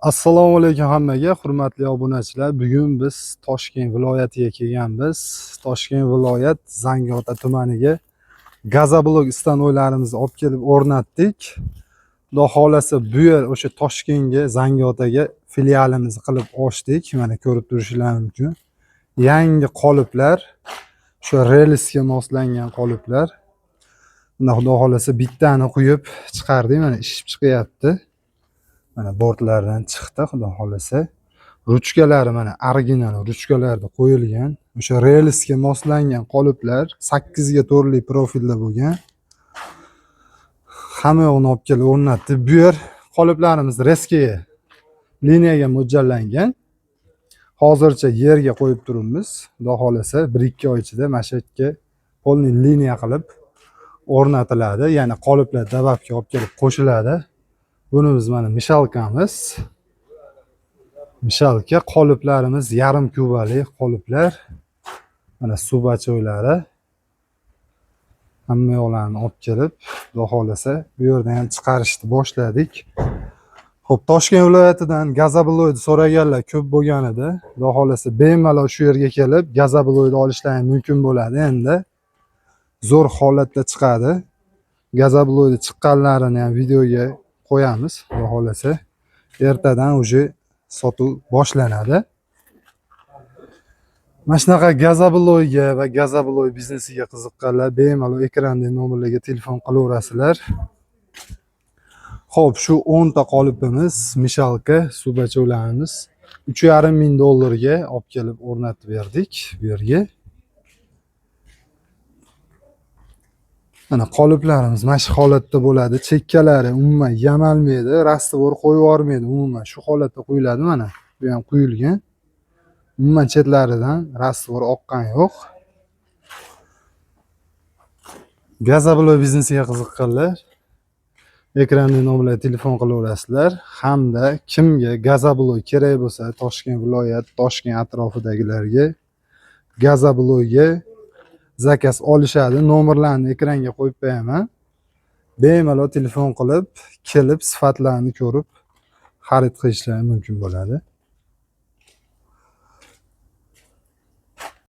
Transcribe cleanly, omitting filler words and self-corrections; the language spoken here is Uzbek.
Assalomu alaykum hammaga, hurmatli obunachilar. Bugun biz Toshkent viloyatiga kelganmiz. Toshkent viloyat Zangiota tumaniga gazoblok stanoylarimizni olib kelib o'rnatdik. Xudo xolasa bu yer o'sha Toshkentga, Zangiotaga filialimizni qilib ochdik. Mana ko'rib turishingiz mumkin. Yangi qoliplar, shu relsga moslangan qoliplar. Xudo xolasa bittani quyib chiqardik, mana ishib chiqyapti. Mana bortlardan chiqdi, xudo xolasa. Ruchkalari mana original ruchkalarda qo'yilgan. O'sha relsga moslangan qoliplar 8 ga to'rtli profilda bo'lgan. Hamma yo'qni olib kelib o'rnatdi. Bu yer qoliplarimiz reskaga, liniyaga mo'ljallangan. Hozircha yerga qo'yib turibmiz. Xudo xolasa 1-2 oy ichida mana shu yerga polni liniya qilib o'rnatiladi. Ya'ni qoliplar dababga olib kelib qo'shiladi. Bunimiz mana mishalkamiz. Mishalka qoliplarimiz yarim kubali qoliplar. Mana suv bachoylari. Hamma yo'qlarni olib kelib, xudo xolasa bu yerdan ham chiqarishni boshladik. Xo'p, Toshkent viloyatidan gazobloid so'raganlar ko'p bo'lgan edi. Xudo xolasa bemalol shu yerga kelib gazobloid olishlari mumkin bo'ladi. Endi zo'r holatda chiqadi. Gazobloid chiqqanlarini ham videoga qo'yamiz. Xudo xolasa ertadan uje sotuv boshlanadi. Mana shunaqa gazobloyga va gazobloy biznesiga qiziqqanlar bemalol ekrandagi nomerlarga telefon qilaverasizlar. Xo'p, shu 10 ta qolipimiz, mishalka suv bachuvlarimiz $3,500 olib kelib o'rnatib berdik bu yerga. Mana qoliplarimiz mana shu holatda bo'ladi. Chekkalari umuman yamalmaydi, rastvor qo'yib yubormaydi. Umuman shu holatda qo'yiladi mana. Bu ham quyilgan. Umuman chetlaridan rastvor oqqan yo'q. Gazobloy biznesiga qiziqqanlar ekranda nomerlarga telefon qilaverasizlar. Hamda kimga gazobloy kerak bo'lsa, Toshkent viloyat, Toshkent atrofidagilarga gazobloyga zakaz olishadi. Nomerlarni ekranga qo'yib qo'yaman. Bemalol telefon qilib, kelib sifatlarini ko'rib xarid qilishlari mumkin bo'ladi.